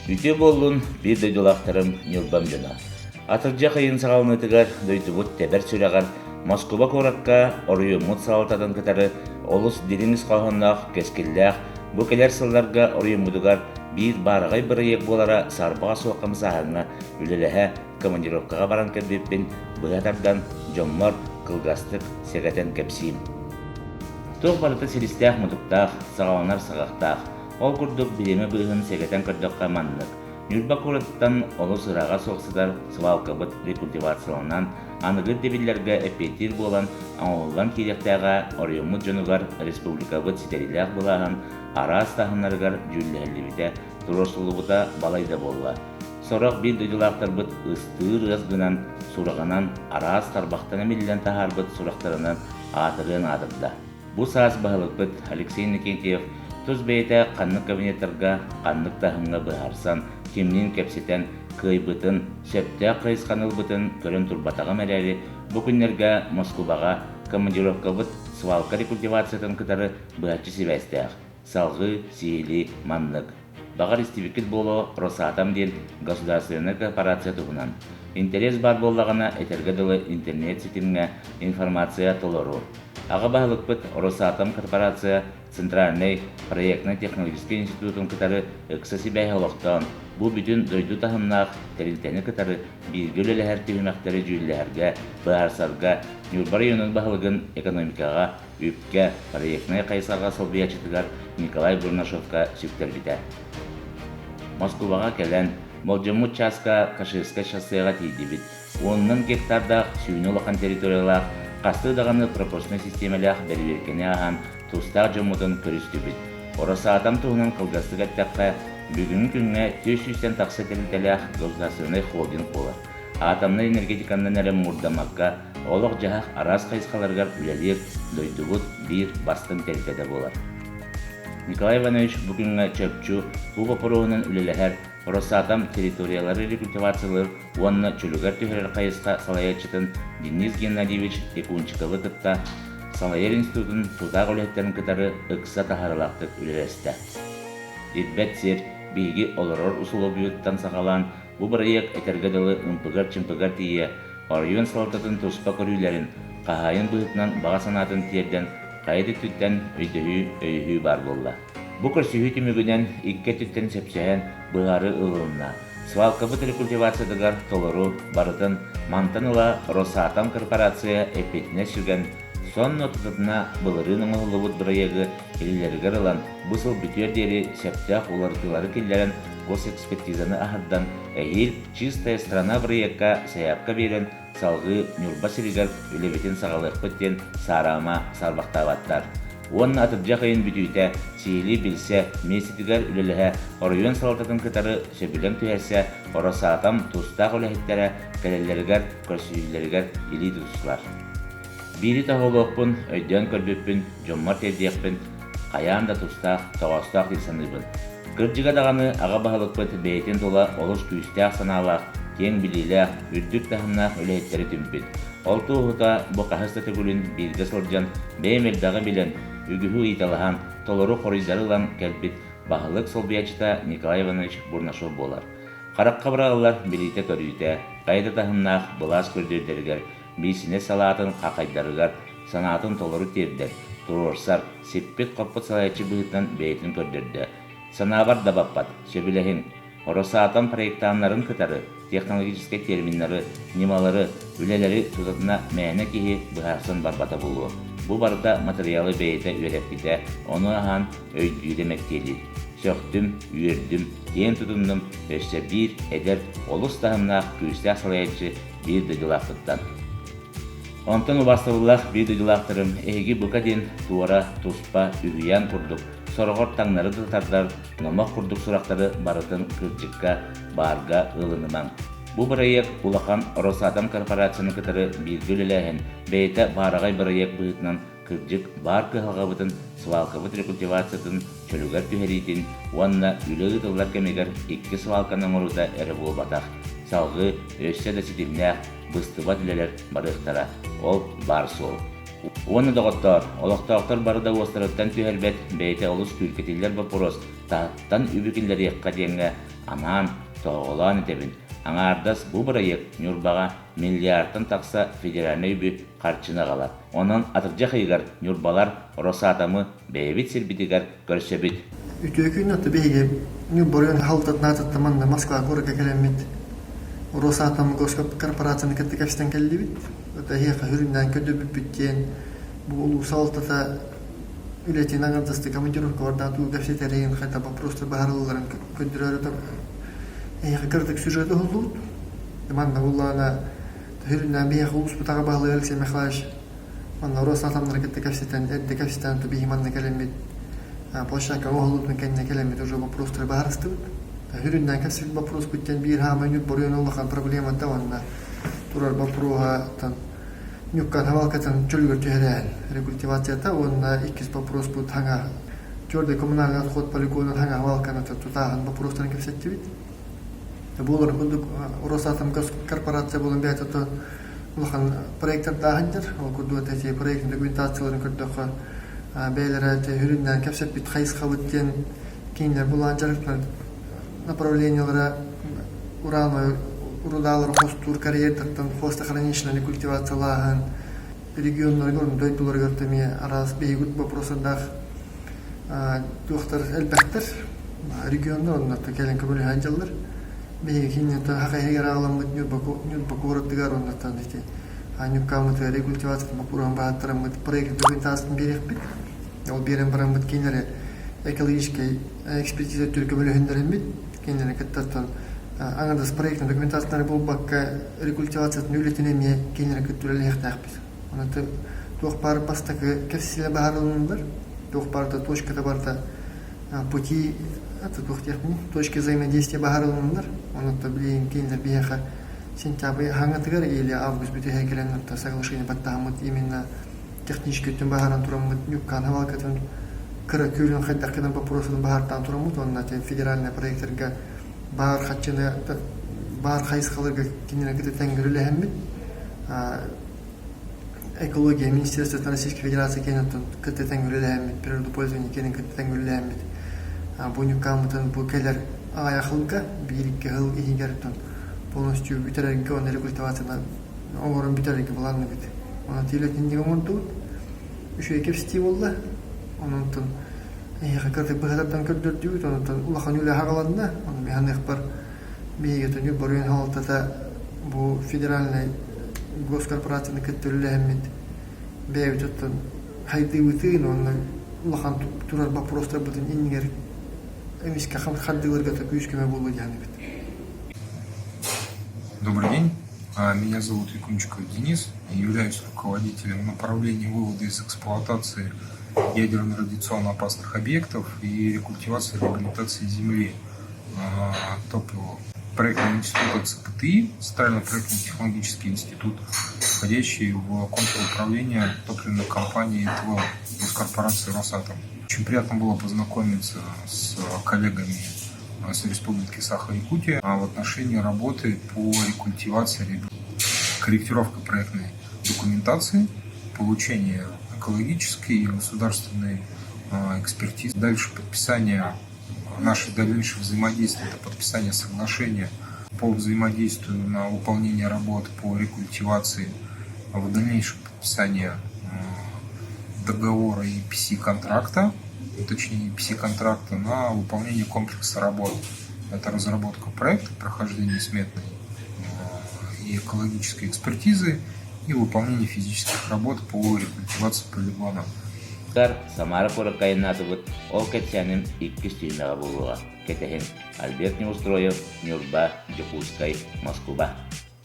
Үте болун bir дөйдулақтарым Нюрбам жона. Атыржа қайын сағалынытыгар дөйдубут тәбір сүрағар Москва коракка орыйымут салатадан кытары олус диріңіз қағыннақ кескілләқ бұ келер сылларға орыйымудыгар bir барағай бірайек болара сарбаға соққамыз ағыңа үлеліғі командировкаға баран кәбеппен бұғатардан жоммар қылғастық сегатен кәпсейім. Тоқ барыты селістәқ мұдықтақ, сағаланар сағақтақ, ол күрдік білемі бұғын сегатен көрдіққа маннық. Нюрба көріттен олы сұраға соқсыдар свалкабыт рекультивацияланан анығыр дебілерге әпетір болан аңылған керектәға орыйымыт жонуғар республикабыт сетериләқ бұлаған ара астағынарғар жүлләлібіде тұросылыбыда балайда болла. Сорақ бір дөйділақтар бұт ұстығыр ғызғынан сұрағанан ара астарбақтан әмелден тағар бұт сұрақтарынан атығын адырда. Бұ саас бағылық бұт Алексей Никентьев тұз бейті қаннық кабинеттарға қаннық тағынға бұғарсан, кемнен кәпсетен кыйбытын, сөпті қайысқаныл бұтын көрін тұрбатаға мәрәрі бүкінлерге Москваға командировка бұт свалка рекультивациятын кытары бұғатчы себәстәқ, салғы, сейілі, маннық. Бағар истивикет болу Росатом ден государственный корпорация тұғынан. Интерес бар болағына әтергеділі интернет сетімге информация толыру. Аға бағылық бұт Росатом корпорация Центральный проектно-технологический институтын кытары ұқсасы бәйхалықтан, бұл бүтін дөйді тағымнақ тәрілтені кытары білгілі әр түйімәқтері жүйілерге, бұғарсарға, Нюрба районын бағылығын экономикаға, үпке, проектный қайсарға солбиячытығар Николай Бурнашовқа сүктер біті. Москваға кәлін Молжымут часка Каширска шассыға тейді біт. Онның гектардақ сүйіні олақан территориялақ, қастығдағаны пропорционный системалақ бәріберкені аған тұстақ жомудын көрісті біт. Орасы атам туғынан қылғастық әттәққа бүгін күнге 300-тен тақсы тәрілтәләқ государственный холдинг болар. Атамны энергетикандан әрі мұрдамаққа олық жағақ арас қайсқаларғар үлелер дөйдігіт бір бастың тәрілтәді болар. Николай Иванович бүгінгі чөпчу бұл ғопыруының үлелер Росатом территориялары рекультивациялар онны чүлігер түйірер қайысқа салаячытын Денис Геннадьевич Екунчикалы кытта Салайер институтын тудақ үлеттерін кытары ұқса тахарылақтық үлелесті. Ирбет сер бейгі олырор ұсылы бүйіттен сақалан бұл бірайек әтергеділі ұмпығар-чымпығар тие орайын салататын тұспа көрілерін қағайын бұғытынан баға санатын терден қайды түттен өйдігі бар болла. Бұл көрсүйі түмігінен икке түттен сепсәйін бұғары ұлығына. Свалкабыт рекультивациядығар толыру барытын мантаныла Росатом корпорация әпетіне сүрген сон нотытына бұлырының ұлыбыт бірайығы келілергер ылан бұсыл бүтер дері сәптәқ олартылары келлерін госэкспертизаны ахырдан әйел чистая страна бірайыққа саяпқа берен салғы Нюрба сірігер үлебетін сағалық бүттен сарама сарбақтаваттар. Оның атыржа қайын бүтүйті сейілі білсе месетігер үлелігі орайын салататын кытары сөбілен түйәсе Росатом тұстақ үләхеттері кәлелергер көрсүйілергер елі тұтысылар. Бири тағылықпын, өйден көрбеппін, жоммар тердеқпін, қаян да тұстақ, тоғастақ дейсаныбын. Кырджыға дағаны аға бағылықпыт бәйтен тола олыс күйістәқ саналақ, кен білейләқ, үрдік тағынақ өләйттері түмпін. Ол тұғыта бұл қағыста түгілін бірге сылжан, бәймелдағы білен, үгіху италыған, толыру қорыйдарылан кәлпіт, бағылық солбиячыта Николай Иванович Бурнашов болар. Қараққа бірағылар білейті көрейті, қайда тағынақ бұлас көрдердергер, бейсіне салатын қақайдарығар, санатын толыру тердер, тұрорсар, сеппет қоппыт салаячы бұғытнан бәйтін көрдерді. Санабар дабаппат, сөбіләхін, Росатом проекттанларын кытары, технологический терминлары, немалары, үлелері тұтатына мәне кейі бұғарсын барбата болуы. Бұл барыта материалы бәйті үйрәпкеті, оны аған өйдүйді мәктелі. Сөқтім, үйердім, ен тұтындым, өсі бір әдер, олыс тағымнақ күйістәқ салаячы бір дөйділақтықтан. Онтан убастылылақ бір дөйділақтырым, әйгі бұқа ден туара, туспа, үйян құрдық. Сорғыр таңнары дұтардар, номақ құрдық сұрақтары барытын күрчікка, барға ғылыныман. Бұл бірайек ұлақан Росатом корпорацияны кытары білгіліләхін, бәйті барағай бірайек бұғытынан күрчік бар кығалға бұтын, свалкабыт рекультивациятын, чөлігер түйерейтін, онына үлі ғытылар кәмегер 2 свалканың ұруда әрі бол батақ. Салғы, өссе да сетімнәқ, бұстыба түлелер барықтара, ол бар сол. Оны доғыттар, олықтақтар бары да остырыттан түйербет бәйті олыс күлкетелер бапырос, тағыттан үбікілер еққа денге Аман тоғылан етебін. Аңардас бұл проект Нюрбаға миллиардтан тақса федеральный үбі қарчына қалар. Онын атыржа қиығар Нюрбалар Росатамы бейбіт сілбітігер көрсебіт. Үтөкүн аты бейге Нюрборын халтатна ататтаманна Москва горга келеммит. Росатам госкорпорацияны кетті кәпістен келді бит. Өті хеқа хүрінден көді бүппіттен бұл ұсалтата үлетен аңырдасты командировка вардан туу кәпсетерейін қайта просто бағарылыларын көндірі хеқа кірдік сюжеті ғылдуыд. Манна ұллана хүрінден бейге ұлыс бұтаға бағылы әліксе мехлаш. Манна Росатамнар кетті кәпсетен, әдді кәпсетен ту бейге манна келеммит. Площадка оғылуд мекенне келеммит уже вопросты бағарысты бұд. Хүрінден кәпсет вопрос бүттен бір хама Нюрборын олған проблема таванна. Турар вопроға Нюккан хавалкатын чөлгөр түйәрән рекультивацията, онна 2 вопрос бұд хаңа жөрде коммунальный отход полигонын хаңа хавалканы тұтағын вопростарын кәпсетті бит. Бұлар күндік Росатам корпорация болын бәйті ұлған проекттар дағындар. Ол күрді өтәте проекттің документацияларын күрдіқі бәйлері хүрінден кәпсет бит қайысқа бүттен кейіндер бұлан жарықтар направлениялары урановый рудалар хостур карьердаттан хостохраничная рекультивациялаһын регионнар көрүн дойтулар көртөме арас бейгут вопросындах доктор элбектер регионнар оннарта келен көбөлү ханжалдар бейги кинета хакайгер аламыт Нюрбакураттыгар оннарта дите Нюккамыты рекультивация мапуран бааттарамыт проект документациясын берекпит. Ол берен барамыт кейнери экологический экспертиза түрі көбөлү хендерембит кейнери кеттаттан аңырдас проекттің документациялары бұл баққа рекультивациясын үлетінеме кейінері күттірелі еқтәқпіз. Онаты тоқ бары бастақы кәпсілі бағарылының бар. Тоқ барда точкада барда пути, точки взаимодействия бағарылының бар. Онаты білейін кейінер бейеқа сентябрь хаңатығар или август бүті әкеленірді соглашение баттағымыд именно технически өттен бағаран тұрамыд Нюккан хавалкатын кірі көлін қайдақыдан вопросының бағартан тұрамыд. Онаты федеральный проектерге бар хатчыны бар қайысқаларға кенен кете тәңгірілі әммет экология министерството Российской Федерации кенен кете тәңгірілі әммет природопользование кенен кете тәңгірілі әммет бұны камытын бұл кәлер аяқылға бейрікке ғыл егергітін полностью бүтерерге оны рекультивацияна оңырын бүтерерге боланы бет оны тейлетіндегі омырды үші екепсті болды онын кыртык быхатаптан көрдөрдүбүт онтон улахан үле хагаланна оны механик бар бейге Нюрборын халтата бу федеральный госкорпорацияны кеттөлүле эммит бейбит оттон хайдыбытын оны улахан турар вопростар бутун иннигер эмиске хаддыларга та күйүскеме болду жаныбит. Добрый день, меня зовут Якунчиков Денис, я являюсь руководителем направления вывода из эксплуатации ядерно-радиационно опасных объектов и рекультивации и реабилитации земли топлива. Проектный институт ЦПТИ, Центральный проектный технологический институт, входящий в контур управления топливной компанией ТВ госкорпорации Росатом. Очень приятно было познакомиться с коллегами с Республики Саха-Якутия в отношении работы по рекультивации, корректировка проектной документации, получение экологической и государственной экспертизы. Дальше подписание наших дальнейших взаимодействий, это подписание соглашения по взаимодействию на выполнение работ по рекультивации, в дальнейшем подписание договора EPC-контракта, точнее EPC-контракта на выполнение комплекса работ. Это разработка проекта, прохождение сметной и экологической экспертизы и выполнение физических работ по рекультивации полигона. Самара Поракайнатовыт, ол кетсянын икки стильмеға болуға. Кетехен Альберт Неустроев, Нюрба, Джокульскай, Москва.